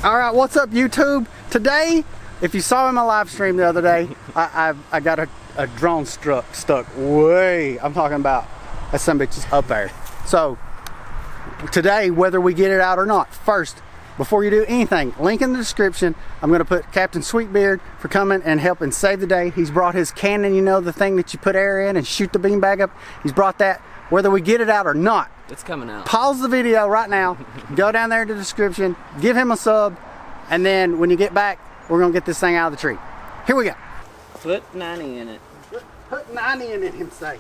All right, what's up, YouTube? Today, if you saw in my live stream the other day, I got a drone stuck way. I'm talking about that son of a bitch is up there. So today, whether we get it out or not, first, before you do anything, link in the description. I'm going to put Captain Sweetbeard for coming and helping save the day. He's brought his cannon, you know, the thing that you put air in and shoot the beanbag up. He's brought that. Whether we get it out or not, it's coming out. Pause the video right now, go down there in the description, give him a sub, and then when you get back, we're gonna get this thing out of the tree. Here we go. Put 90 in it. Put 90 in it, him say.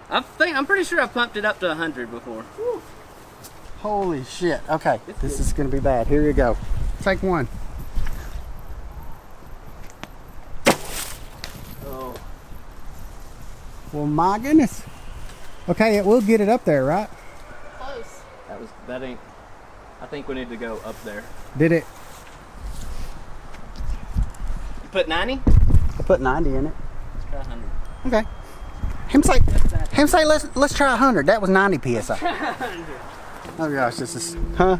I'm pretty sure I've pumped it up to 100 before. Woo. Holy shit. Okay, this is gonna be bad. Here you go. Take one. Oh. Well, my goodness. Okay, it will get it up there, right? Close. That ain't. I think we need to go up there. Did it? You put 90? I put 90 in it. Let's try 100. Okay. Him say let's try 100. That was 90 psi. Oh gosh, this is huh?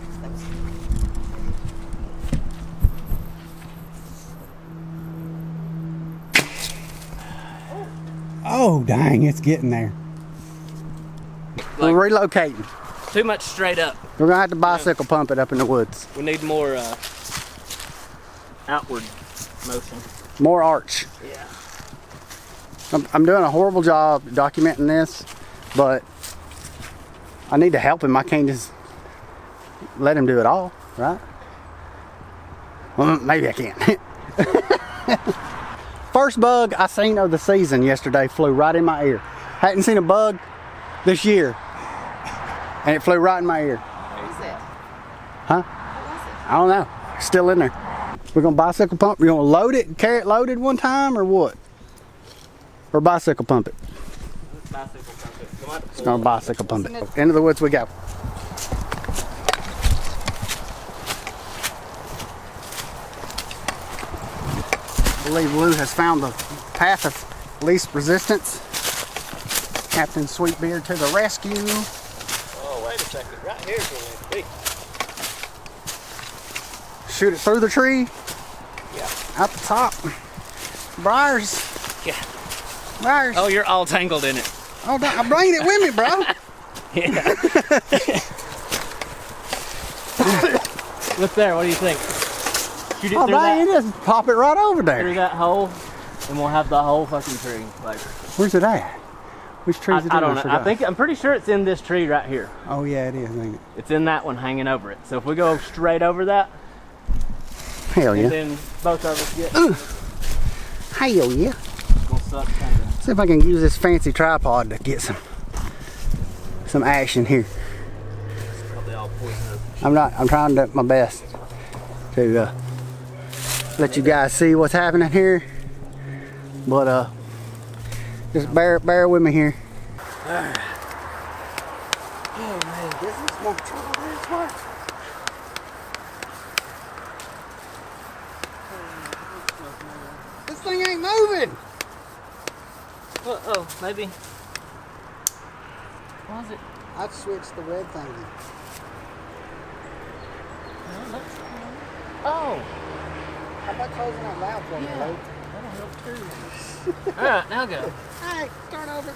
Oh dang, it's getting there. Like, we're relocating. Too much straight up. We're gonna have to bicycle pump it up in the woods. We need more outward motion. More arch. Yeah. I'm doing a horrible job documenting this, but I need to help him. I can't just let him do it all, right? Well, maybe I can't. First bug I seen of the season yesterday flew right in my ear. Hadn't seen a bug this year, and it flew right in my ear. What is it? Huh? What was it? I don't know. Still in there. We're gonna bicycle pump. We're gonna load it, carry it loaded one time, or what? Or bicycle pump it. Bicycle pump it. It's gonna bicycle pump it. Into the woods we go. I believe Lou has found the path of least resistance. Captain Sweetbeard to the rescue. Oh, wait a second. Right here's where we need to be. Shoot it through the tree. Yeah. Out the top. Briars. Yeah. Briars. Oh, you're all tangled in it. Oh, I'm bringing it with me, bro. Yeah. Look there. What do you think? Shoot it Oh, through dang, that, it is. Pop it right over through there. that hole, and we'll have the whole fucking tree later. Where's it at? Which tree is it in? I don't know. forgot. I'm pretty sure it's in this tree right here. Oh, yeah, it is, ain't it? It's in that one hanging over it. So if we go straight over that, Hell and yeah. then both of us get, Hell yeah. it's gonna suck kind of. See if I can use this fancy tripod to get some action here. Probably all poison. I'm trying to do my best to let you guys see what's happening here. But just bear with me here. Alright. Oh man, this is more trouble than it's worth. This thing ain't moving. Oh, maybe. What was it? I've switched the red thing. Oh. How about closing that loud for me, Lou? That'll help too. Alright, now go. Hey, start over.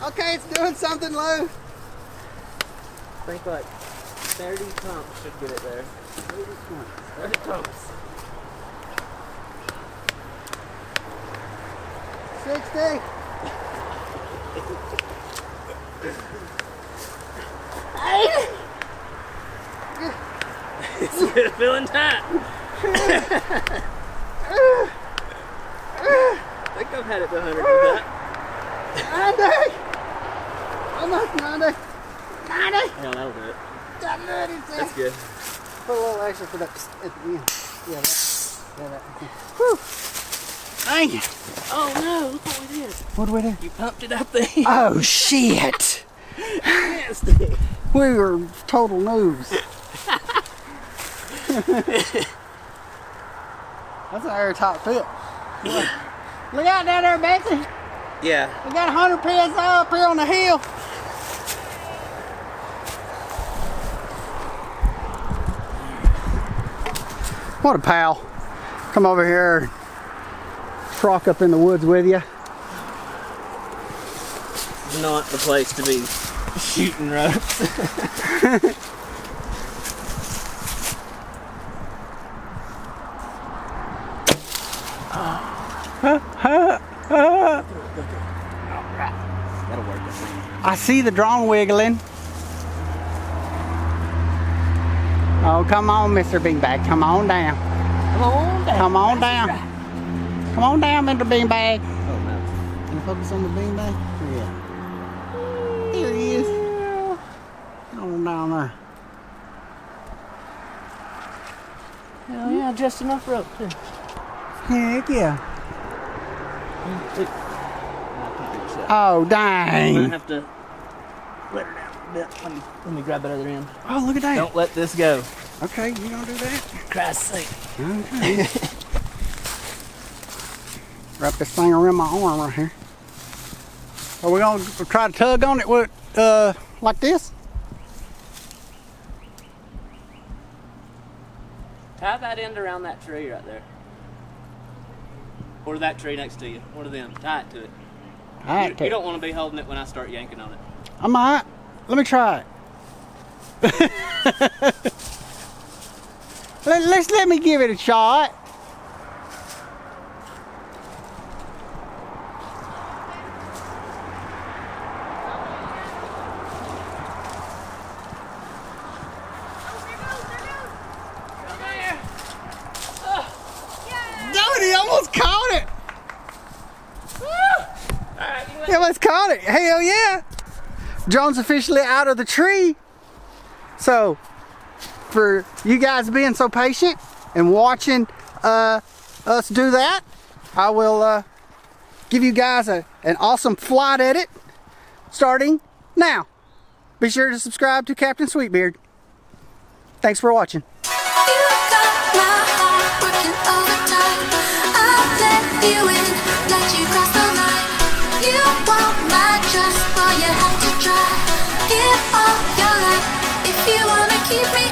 Okay, it's doing something, Lou. I think like 30 pumps should get it there. 30 pumps. 60. It's feeling tight. I think I've had it to 100 with that. 90. Almost 90. 90. Yeah, that'll do it. That's good. Put a little extra for that at the end. Yeah, that. Whew. Dang it. Oh no, look what we did. What do we do? You pumped it up there. Oh shit. We were total noobs. That's an airtight fit. Look out down there, Betsy. Yeah. We got 100 PSI up here on the hill. What a pal. Come over here, truck up in the woods with you. Not the place to be shooting ropes. That'll work. I see the drone wiggling. Oh, come on, Mr. Beanbag. Come on down. Come on down. Come on down. Come on down, Mr. Beanbag. Oh, no. Can you focus on the beanbag? Yeah. There he is. Get on down there. Hell yeah, just enough rope too. Heck yeah. Look. I can't reach that. Oh, I'm dang. gonna have to let her down a bit. Let me grab that other end. Oh, look at that. Don't let this go. Okay, you gonna do that? Christ's sake. Okay. Wrap this thing around my arm right here. Are we gonna try to tug on it with, like this? Tie that end around that tree right there. Or that tree next to you. One of them. Tie it to it. All right, You don't want to be holding it when I start yanking on it. I might. Let me try it. Let me give it a shot. Dude, he almost caught it. He almost caught it. Hell yeah. John's officially out of the tree. So, for you guys being so patient and watching us do that, I will give you guys an awesome flight edit starting now. Be sure to subscribe to Captain Sweetbeard. Thanks for watching. You got my heart working overtime. I'll let you in, let you cross the line. You want my trust, well you have to try. Give all your life if you wanna keep me